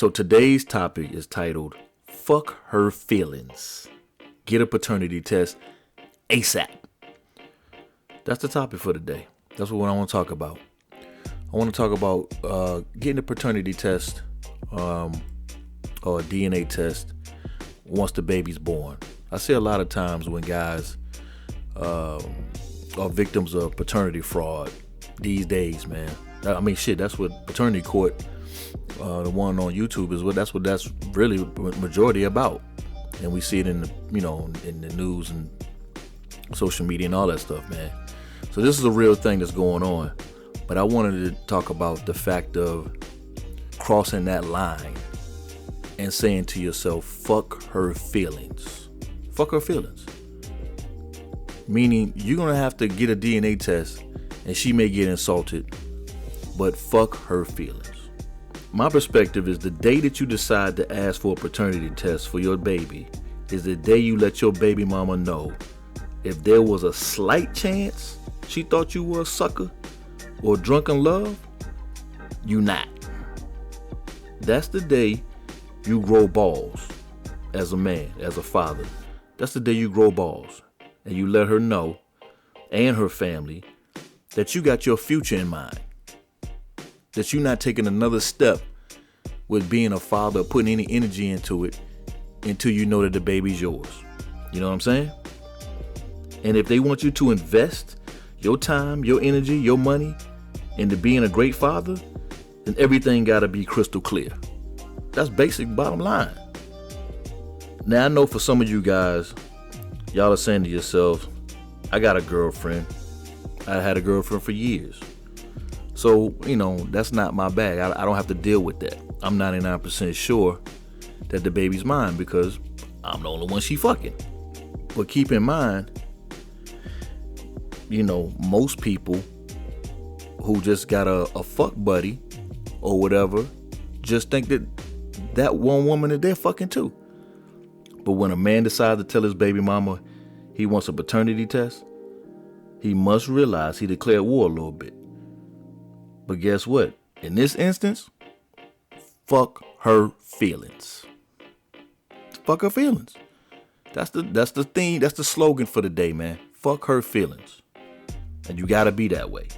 So today's topic is titled Fuck Her Feelings. Get a paternity test ASAP. That's the topic for today. That's what I want to talk about. I want to talk about getting a paternity test or a DNA test once the baby's born. I see a lot of times when guys are victims of paternity fraud these days, man. I mean, shit, that's what paternity court, the one on YouTube, is that's really majority about. And we see it in the news and social media and all that stuff, man. So this is a real thing that's going on. But I wanted to talk about the fact of crossing that line and saying to yourself, fuck her feelings. Fuck her feelings. Meaning you're going to have to get a DNA test and she may get insulted, but fuck her feelings. My perspective is the day that you decide to ask for a paternity test for your baby is the day you let your baby mama know if there was a slight chance she thought you were a sucker or drunk in love, you not. That's the day you grow balls as a man, as a father. That's the day you grow balls and you let her know and her family that you got your future in mind. That you're not taking another step with being a father, putting any energy into it until you know that the baby's yours. You know what I'm saying? And if they want you to invest your time, your energy, your money into being a great father, then everything got to be crystal clear. That's basic bottom line. Now, I know for some of you guys, y'all are saying to yourselves, I got a girlfriend. I had a girlfriend for years. So, that's not my bag. I don't have to deal with that. I'm 99% sure that the baby's mine because I'm the only one she fucking. But keep in mind, most people who just got a fuck buddy or whatever just think that one woman is their fucking too. But when a man decides to tell his baby mama he wants a paternity test, he must realize he declared war a little bit. But guess what? In this instance, fuck her feelings. Fuck her feelings. That's the theme. That's the slogan for the day, man. Fuck her feelings. And you gotta be that way.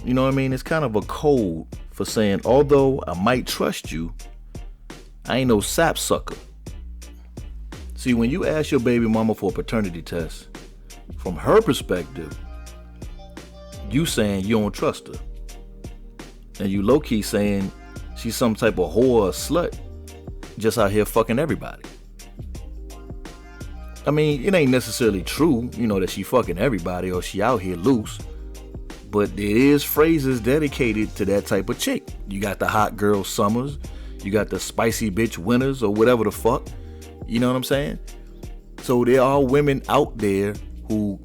You know what I mean? It's kind of a code for saying, although I might trust you, I ain't no sapsucker. See, when you ask your baby mama for a paternity test, from her perspective, you saying you don't trust her. And you low-key saying she's some type of whore or slut just out here fucking everybody. I mean, it ain't necessarily true, that she fucking everybody or she out here loose. But there is phrases dedicated to that type of chick. You got the hot girl summers. You got the spicy bitch winters or whatever the fuck. You know what I'm saying? So there are women out there who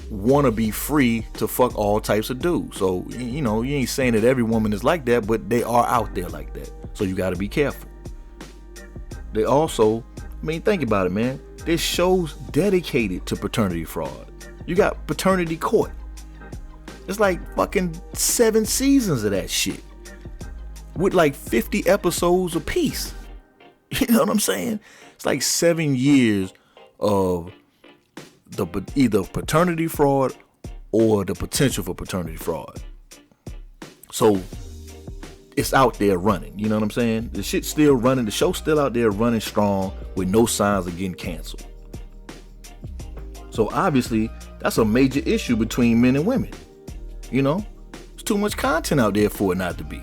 want to be free to fuck all types of dudes. So, you ain't saying that every woman is like that, but they are out there like that. So you got to be careful. They also, think about it, man. There's shows dedicated to paternity fraud. You got Paternity Court. It's like fucking 7 seasons of that shit with like 50 episodes apiece. You know what I'm saying? It's like 7 years of either paternity fraud or the potential for paternity fraud. So it's out there running. You know what I'm saying? The shit's still running. The show's still out there running strong with no signs of getting canceled. So obviously that's a major issue between men and women. There's too much content out there for it not to be.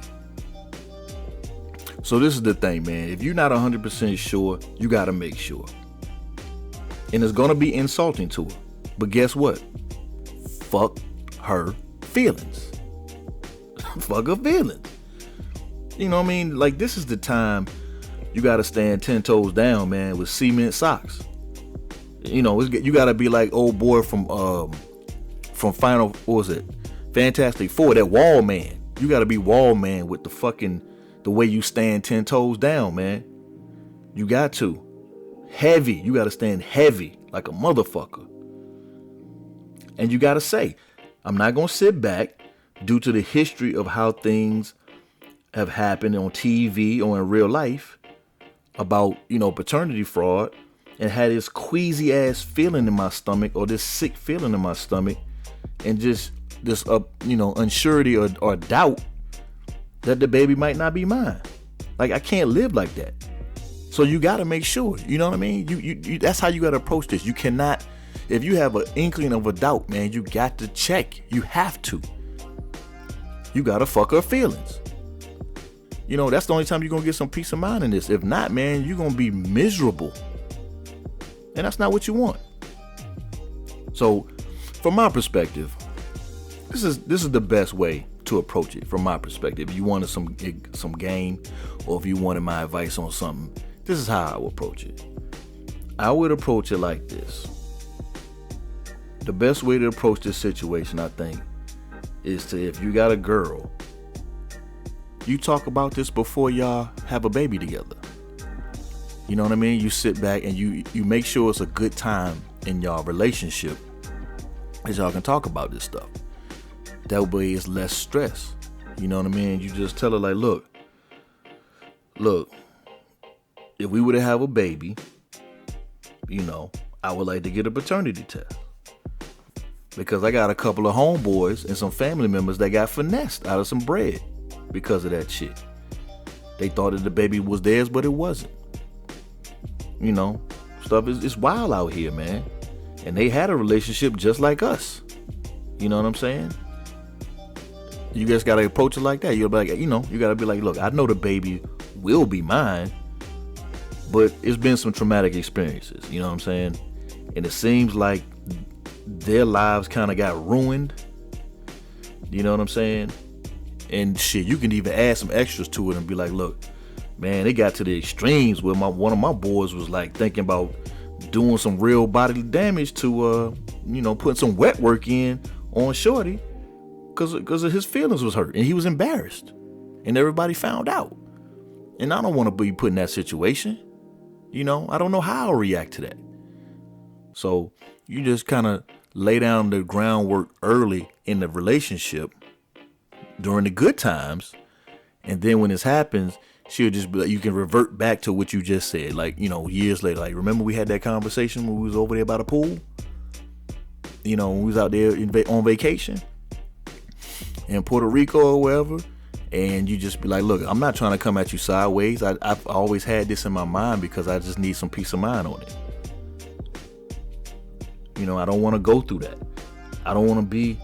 So this is the thing, man. If you're not 100% sure, you got to make sure. And it's going to be insulting to her. But guess what? Fuck her feelings. Fuck her feelings. You know what I mean? Like, this is the time you got to stand 10 toes down, man, with cement socks. You got to be like old boy from Fantastic Four, that wall man. You got to be wall man with the way you stand 10 toes down, man. You got to. Heavy. You got to stand heavy like a motherfucker. And you got to say, I'm not going to sit back due to the history of how things have happened on TV or in real life about, paternity fraud, and had this queasy ass feeling in my stomach, or this sick feeling in my stomach, and just this unsurety or doubt that the baby might not be mine. Like, I can't live like that. So you got to make sure, you know what I mean? You that's how you got to approach this. You cannot, if you have an inkling of a doubt, man, you got to check. You have to. You got to fuck her feelings. That's the only time you're going to get some peace of mind in this. If not, man, you're going to be miserable. And that's not what you want. So, from my perspective, this is the best way to approach it. From my perspective, if you wanted some game, or if you wanted my advice on something, this is how I would approach it. I would approach it like this. The best way to approach this situation, I think, is to, if you got a girl, you talk about this before y'all have a baby together. You know what I mean? You sit back and you make sure it's a good time in y'all relationship, as y'all can talk about this stuff. That way it's less stress. You know what I mean? You just tell her, like, look, if we were to have a baby, I would like to get a paternity test. Because I got a couple of homeboys and some family members that got finessed out of some bread because of that shit. They thought that the baby was theirs, but it wasn't. Stuff is wild out here, man. And they had a relationship just like us. You know what I'm saying? You just gotta approach it like that. You'll be like, you gotta be like, look, I know the baby will be mine, but it's been some traumatic experiences. You know what I'm saying? And it seems like their lives kind of got ruined. You know what I'm saying? And shit, you can even add some extras to it and be like, look, man, it got to the extremes where one of my boys was like thinking about doing some real bodily damage to, putting some wet work in on Shorty because of his feelings was hurt and he was embarrassed and everybody found out. And I don't want to be put in that situation. I don't know how I'll react to that. So you just kind of lay down the groundwork early in the relationship during the good times. And then when this happens, she'll just be like, you can revert back to what you just said. Like, years later, like, remember we had that conversation when we was over there by the pool? When we was out there on vacation in Puerto Rico or wherever. And you just be like, look, I'm not trying to come at you sideways. I've always had this in my mind because I just need some peace of mind on it. I don't want to go through that. I don't want to be,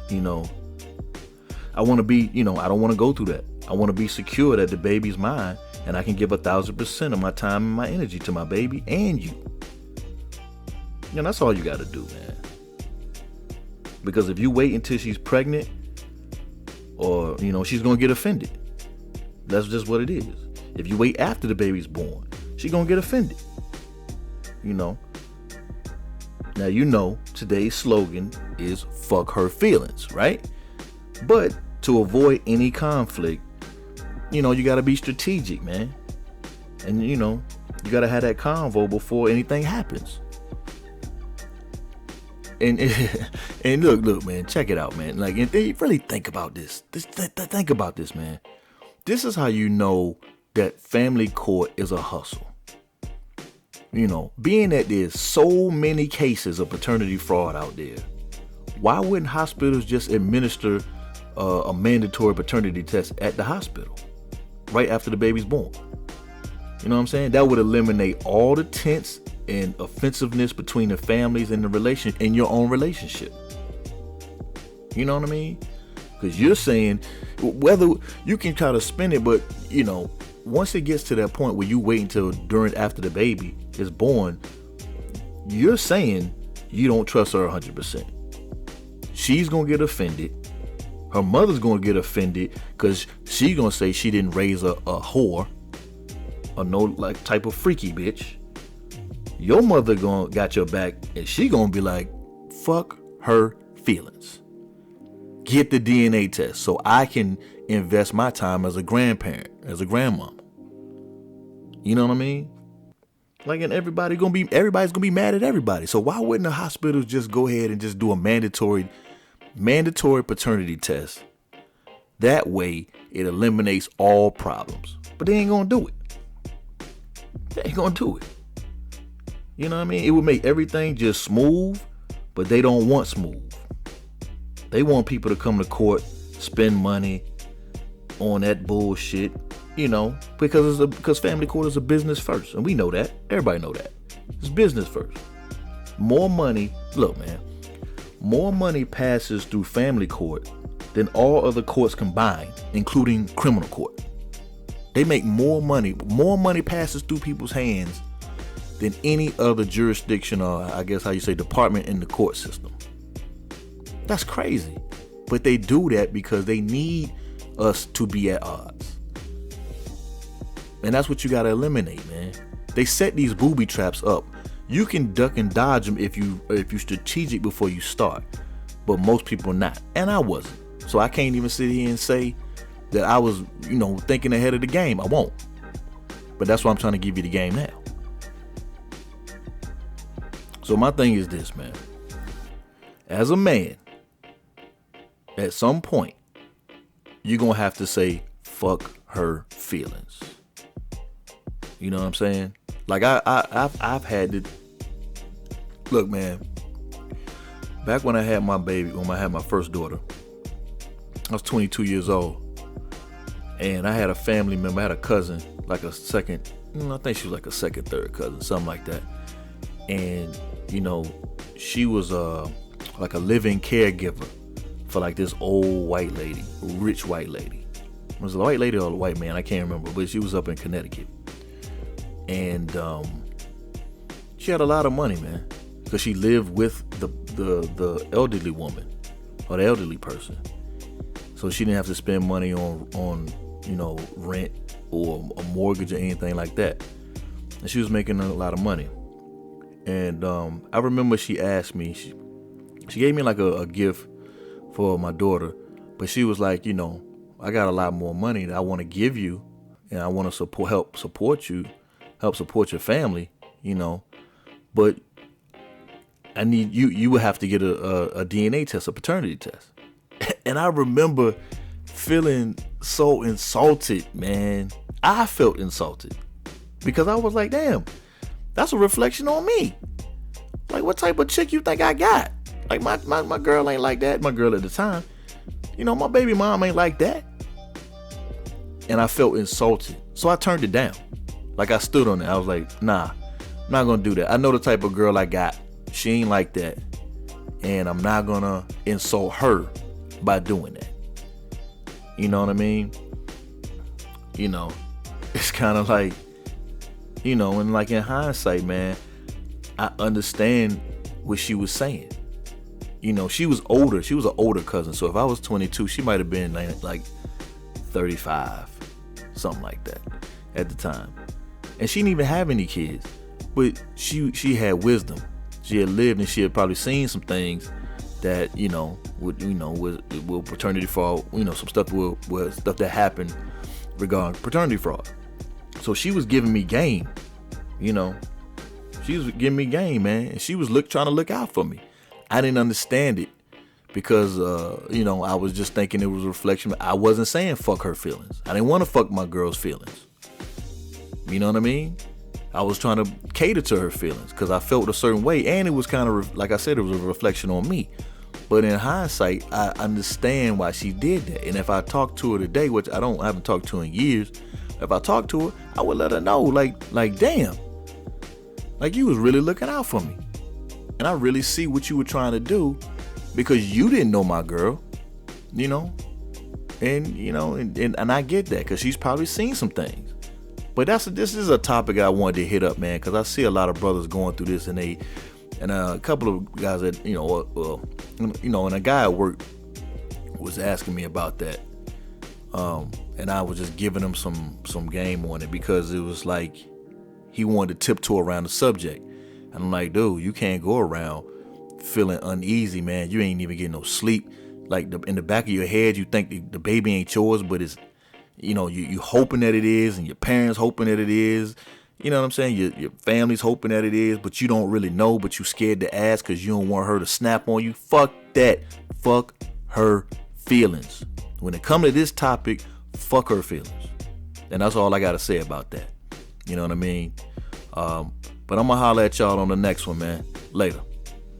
I don't want to go through that. I want to be secure that the baby's mine and I can give 1,000% of my time and my energy to my baby and you. That's all you got to do, man. Because if you wait until she's pregnant, or, she's going to get offended. That's just what it is. If you wait after the baby's born, she's going to get offended. Now, today's slogan is fuck her feelings, right? But to avoid any conflict, you got to be strategic, man. And, you got to have that convo before anything happens. And look, man, check it out, man. Like, and really think about this. Think about this, man. This is how you know that family court is a hustle. Being that there's so many cases of paternity fraud out there, why wouldn't hospitals just administer a mandatory paternity test at the hospital right after the baby's born? You know what I'm saying? That would eliminate all the tense and offensiveness between the families and in your own relationship. You know what I mean? Because you're saying, whether you can try to spin it, but once it gets to that point where you wait until after the baby is born, you're saying you don't trust her 100%. She's gonna get offended. Her mother's gonna get offended because she's gonna say she didn't raise a whore, or no like type of freaky bitch. Your mother got your back and she gonna be like, fuck her feelings. Get the DNA test so I can invest my time as a grandparent, as a grandmama. You know what I mean? Like, and everybody's gonna be mad at everybody. So why wouldn't the hospitals just go ahead and just do a mandatory paternity test That way, it eliminates all problems. But they ain't gonna do it. They ain't gonna do it. You know what I mean? It would make everything just smooth, but they don't want smooth. They want people to come to court, spend money on that bullshit, because family court is a business first. And we know that. Everybody know that. It's business first. More money passes through family court than all other courts combined, including criminal court. They make more money. More money passes through people's hands than any other jurisdiction, or I guess how you say department in the court system. That's crazy. But they do that because they need us to be at odds. And that's what you got to eliminate, man. They set these booby traps up. You can duck and dodge them if you're strategic before you start. But most people are not. And I wasn't. So I can't even sit here and say that I was, thinking ahead of the game. I won't. But that's why I'm trying to give you the game now. So my thing is this, man. As a man, at some point, you're going to have to say, fuck her feelings. You know what I'm saying? Like I've had to, look, man, back when I had my baby, when I had my first daughter, I was 22 years old. And I had a family member, I had a cousin, like a second, I think she was like a second, third cousin, something like that. And, she was like a living caregiver for like this old white lady, rich white lady. Was it a white lady or a white man? I can't remember, but she was up in Connecticut. And she had a lot of money, man, because she lived with the elderly woman or the elderly person. So she didn't have to spend money on rent or a mortgage or anything like that. And she was making a lot of money. And I remember she asked me, she gave me like a gift for my daughter, but she was like, I got a lot more money that I want to give you, and I want to help support your family, but I need you would have to get a DNA test, a paternity test. And I remember feeling so insulted, man. I felt insulted because I was like, damn, that's a reflection on me. Like, what type of chick you think I got? Like, my girl ain't like that. My girl at the time, my baby mom ain't like that. And I felt insulted. So I turned it down. Like, I stood on it. I was like, nah, I'm not going to do that. I know the type of girl I got. She ain't like that. And I'm not going to insult her by doing that. You know what I mean? It's kind of like, and like in hindsight, man, I understand what she was saying. She was older. She was an older cousin. So if I was 22, she might have been like 35, something like that at the time. And she didn't even have any kids, but she had wisdom. She had lived and she had probably seen some things that, with paternity fraud, some stuff with stuff that happened regarding paternity fraud. So she was giving me game, She was giving me game, man. And she was trying to look out for me. I didn't understand it because, I was just thinking it was a reflection. I wasn't saying fuck her feelings. I didn't want to fuck my girl's feelings. You know what I mean? I was trying to cater to her feelings because I felt a certain way. And it was kind of, like I said, it was a reflection on me. But in hindsight, I understand why she did that. And if I talked to her today, which I haven't talked to her in years, if I talked to her, I would let her know, like damn, like you was really looking out for me. And I really see what you were trying to do because you didn't know my girl, and I get that because she's probably seen some things. But this is a topic I wanted to hit up, man, because I see a lot of brothers going through this, and a couple of guys that, and a guy at work was asking me about that. And I was just giving him some game on it because it was like he wanted to tiptoe around the subject. And I'm like, dude, you can't go around feeling uneasy, man. You ain't even getting no sleep. Like in the back of your head, you think the baby ain't yours, but it's, you hoping that it is, and your parents hoping that it is. You know what I'm saying? Your family's hoping that it is, but you don't really know, but you scared to ask because you don't want her to snap on you. Fuck that. Fuck her feelings. When it comes to this topic, fuck her feelings. And that's all I got to say about that. You know what I mean? But I'm going to holler at y'all on the next one, man. Later.